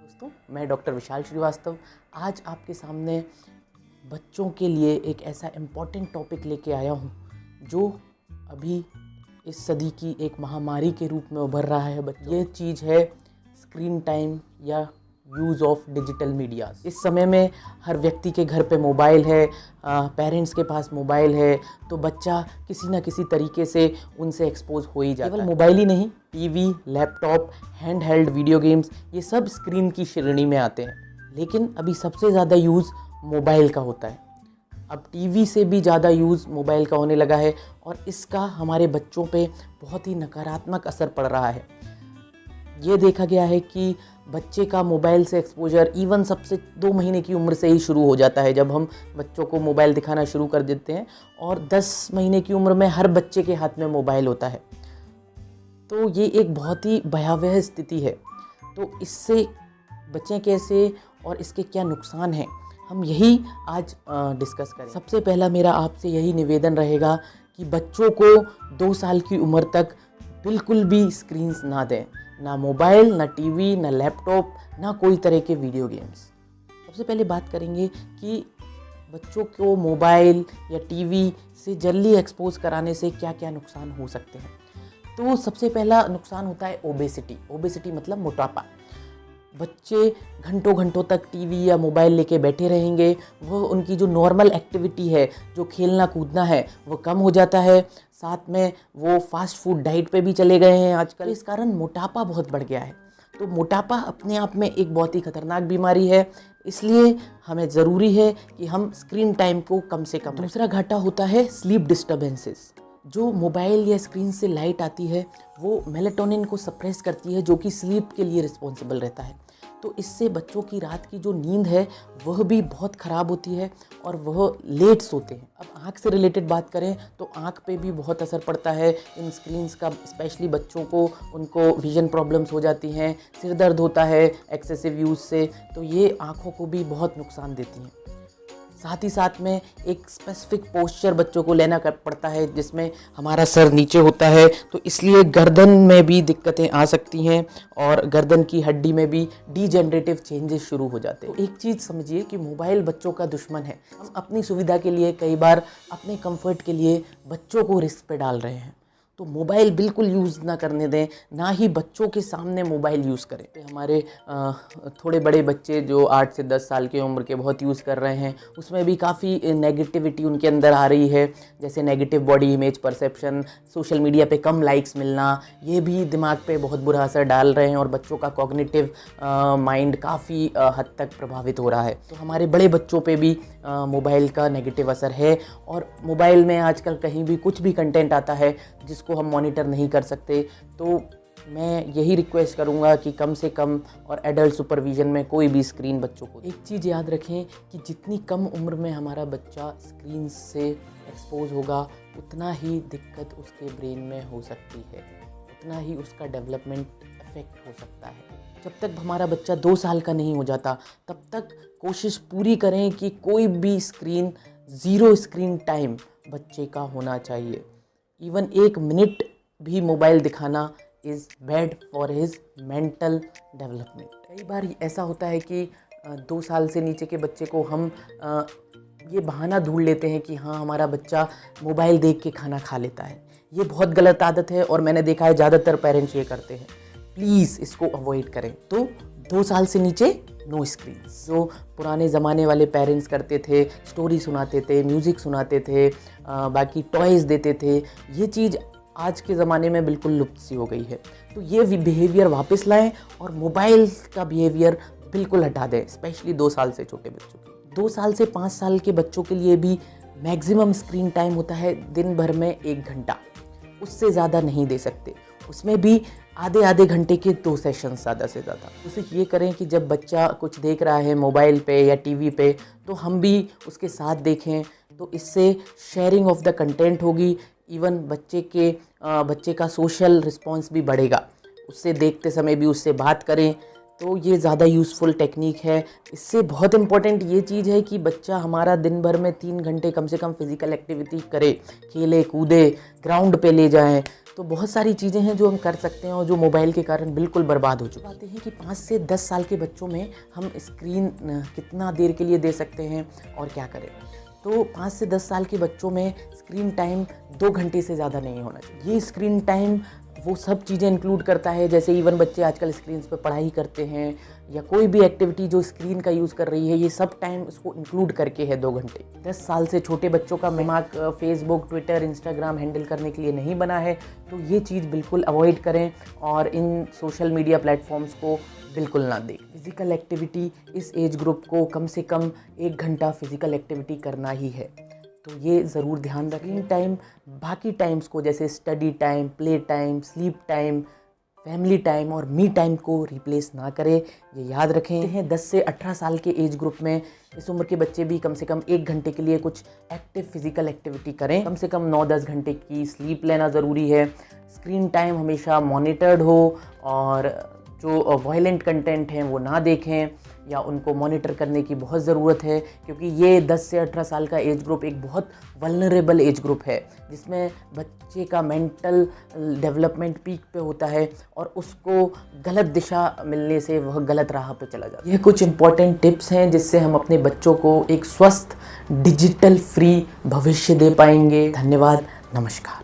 दोस्तों, मैं डॉक्टर विशाल श्रीवास्तव आज आपके सामने बच्चों के लिए एक ऐसा इम्पॉर्टेंट टॉपिक लेके आया हूँ जो अभी इस सदी की एक महामारी के रूप में उभर रहा है। ये चीज़ है स्क्रीन टाइम या यूज़ ऑफ डिजिटल मीडिया। इस समय में हर व्यक्ति के घर पे मोबाइल है, पेरेंट्स के पास मोबाइल है, तो बच्चा किसी ना किसी तरीके से उनसे एक्सपोज हो ही जाता है। केवल मोबाइल ही नहीं, TV, laptop, hand held video games, ये सब स्क्रीन की श्रेणी में आते हैं। लेकिन अभी सबसे ज़्यादा यूज़ मोबाइल का होता है। अब टीवी से भी ज़्यादा यूज़ मोबाइल का होने लगा है और इसका हमारे बच्चों पे बहुत ही नकारात्मक असर पड़ रहा है। ये देखा गया है कि बच्चे का मोबाइल से एक्सपोजर इवन सबसे 2 महीने की उम्र से ही शुरू हो जाता है, जब हम बच्चों को मोबाइल दिखाना शुरू कर देते हैं, और 10 महीने की उम्र में हर बच्चे के हाथ में मोबाइल होता है। तो ये एक बहुत ही भयावह स्थिति है। तो इससे बचें कैसे और इसके क्या नुकसान हैं, हम यही आज डिस्कस करें। सबसे पहला मेरा आपसे यही निवेदन रहेगा कि बच्चों को 2 साल की उम्र तक बिल्कुल भी स्क्रीन्स ना दें, ना मोबाइल, ना टीवी, ना लैपटॉप, ना कोई तरह के वीडियो गेम्स। सबसे पहले बात करेंगे कि बच्चों को मोबाइल या टीवी से जल्दी एक्सपोज कराने से क्या क्या नुकसान हो सकते हैं। तो सबसे पहला नुकसान होता है ओबेसिटी। ओबेसिटी मतलब मोटापा। बच्चे घंटों घंटों तक टीवी या मोबाइल लेके बैठे रहेंगे, वो उनकी जो नॉर्मल एक्टिविटी है, जो खेलना कूदना है, वो कम हो जाता है। साथ में वो फास्ट फूड डाइट पे भी चले गए हैं आजकल। इस कारण मोटापा बहुत बढ़ गया है। तो मोटापा अपने आप में एक बहुत ही खतरनाक बीमारी है, इसलिए हमें ज़रूरी है कि हम स्क्रीन टाइम को कम से कम। दूसरा घाटा होता है स्लीप डिस्टर्बेंसेस। जो मोबाइल या स्क्रीन से लाइट आती है वो मेलेटोनिन को सप्रेस करती है, जो कि स्लीप के लिए रिस्पॉन्सिबल रहता है। तो इससे बच्चों की रात की जो नींद है वह भी बहुत ख़राब होती है और वह लेट सोते हैं। अब आँख से रिलेटेड बात करें तो आँख पे भी बहुत असर पड़ता है इन स्क्रीन्स का। स्पेशली बच्चों को, उनको विजन प्रॉब्लम्स हो जाती हैं, सिर दर्द होता है एक्सेसिव यूज़ से, तो ये आँखों को भी बहुत नुकसान देती हैं। साथ ही साथ में एक स्पेसिफिक पोस्चर बच्चों को लेना पड़ता है जिसमें हमारा सर नीचे होता है, तो इसलिए गर्दन में भी दिक्कतें आ सकती हैं और गर्दन की हड्डी में भी डीजेनरेटिव चेंजेस शुरू हो जाते हैं। तो एक चीज़ समझिए कि मोबाइल बच्चों का दुश्मन है। हम अपनी सुविधा के लिए, कई बार अपने कंफर्ट के लिए बच्चों को रिस्क पे डाल रहे हैं। तो मोबाइल बिल्कुल यूज़ ना करने दें, ना ही बच्चों के सामने मोबाइल यूज़ करें। हमारे थोड़े बड़े बच्चे जो 8 से 10 साल की उम्र के बहुत यूज़ कर रहे हैं, उसमें भी काफ़ी नेगेटिविटी उनके अंदर आ रही है, जैसे negative body image perception, social media पे कम लाइक्स मिलना, ये भी दिमाग पे बहुत बुरा असर डाल रहे हैं और बच्चों का कॉग्निटिव माइंड काफ़ी हद तक प्रभावित हो रहा है। तो हमारे बड़े बच्चों पे भी मोबाइल का नेगेटिव असर है और मोबाइल में आजकल कहीं भी कुछ भी कंटेंट आता है जिसको हम मॉनिटर नहीं कर सकते। तो मैं यही रिक्वेस्ट करूंगा कि कम से कम और एडल्ट सुपरविजन में कोई भी स्क्रीन बच्चों को। एक चीज़ याद रखें कि जितनी कम उम्र में हमारा बच्चा स्क्रीन से एक्सपोज होगा, उतना ही दिक्कत उसके ब्रेन में हो सकती है, उतना ही उसका डेवलपमेंट इफेक्ट हो सकता है। जब तक हमारा बच्चा 2 साल का नहीं हो जाता, तब तक कोशिश पूरी करें कि कोई भी स्क्रीन, 0 स्क्रीन टाइम बच्चे का होना चाहिए। इवन 1 मिनट भी मोबाइल दिखाना is bad for his mental development. कई बार ऐसा होता है कि 2 साल से नीचे के बच्चे को हम ये बहाना ढूंढ लेते हैं कि हाँ, हमारा बच्चा मोबाइल देख के खाना खा लेता है। ये बहुत गलत आदत है और मैंने देखा है ज़्यादातर पेरेंट्स ये करते हैं। प्लीज़ इसको अवॉइड करें। तो 2 साल से नीचे नो स्क्रीन्स। जो पुराने ज़माने वाले पेरेंट्स करते थे, स्टोरी सुनाते थे, म्यूज़िक सुनाते थे, बाकी टॉयज़ देते थे, ये चीज़ आज के ज़माने में बिल्कुल लुप्त सी हो गई है। तो ये बिहेवियर वापस लाएं और मोबाइल का बिहेवियर बिल्कुल हटा दें, स्पेशली 2 साल से छोटे बच्चों के। 2 साल से 5 साल के बच्चों के लिए भी मैक्सिमम स्क्रीन टाइम होता है दिन भर में 1 घंटा, उससे ज़्यादा नहीं दे सकते। उसमें भी आधे घंटे के 2 सेशंस ज़्यादा से ज़्यादा। कोशिश ये करें कि जब बच्चा कुछ देख रहा है मोबाइल पे या टीवी पे, तो हम भी उसके साथ देखें। तो इससे शेयरिंग ऑफ द कंटेंट होगी, इवन बच्चे का सोशल रिस्पॉन्स भी बढ़ेगा। उससे देखते समय भी उससे बात करें, तो ये ज़्यादा यूज़फुल टेक्निक है। इससे बहुत इम्पॉर्टेंट ये चीज़ है कि बच्चा हमारा दिन भर में 3 घंटे कम से कम फिज़िकल एक्टिविटी करे, खेले कूदे, ग्राउंड पे ले जाएं। तो बहुत सारी चीज़ें हैं जो हम कर सकते हैं और जो मोबाइल के कारण बिल्कुल बर्बाद हो चुकी बातें हैं कि 5 से 10 साल के बच्चों में हम स्क्रीन कितना देर के लिए दे सकते हैं और क्या करें। तो 5 से 10 साल के बच्चों में स्क्रीन टाइम 2 घंटे से ज़्यादा नहीं होना चाहिए। ये स्क्रीन टाइम वो सब चीज़ें इंक्लूड करता है, जैसे इवन बच्चे आजकल स्क्रीन पर पढ़ाई करते हैं या कोई भी एक्टिविटी जो स्क्रीन का यूज़ कर रही है, ये सब टाइम उसको इंक्लूड करके है 2 घंटे। 10 साल से छोटे बच्चों का दिमाग फेसबुक, ट्विटर, इंस्टाग्राम हैंडल करने के लिए नहीं बना है, तो ये चीज़ बिल्कुल अवॉइड करें और इन सोशल मीडिया प्लेटफॉर्म्स को बिल्कुल ना दें। फिज़िकल एक्टिविटी इस एज ग्रुप को कम से कम 1 घंटा फिज़िकल एक्टिविटी करना ही है, तो ये ज़रूर ध्यान रखें। टाइम बाकी टाइम्स को जैसे study time, play time, sleep time, family time और मी टाइम को रिप्लेस ना करें, ये याद रखें। 10 से 18 साल के एज ग्रुप में इस उम्र के बच्चे भी कम से कम 1 घंटे के लिए कुछ एक्टिव फिज़िकल एक्टिविटी करें। कम से कम 9-10 घंटे की स्लीप लेना ज़रूरी है। स्क्रीन टाइम हमेशा मॉनिटर्ड हो और जो वायलेंट कंटेंट हैं वो ना देखें या उनको मॉनिटर करने की बहुत ज़रूरत है, क्योंकि ये 10 से 18 साल का एज ग्रुप एक बहुत वल्नरेबल एज ग्रुप है जिसमें बच्चे का मेंटल डेवलपमेंट पीक पे होता है और उसको गलत दिशा मिलने से वह गलत राह पे चला जाता है। ये कुछ इंपॉर्टेंट टिप्स हैं जिससे हम अपने बच्चों को एक स्वस्थ डिजिटल फ्री भविष्य दे पाएंगे। धन्यवाद, नमस्कार।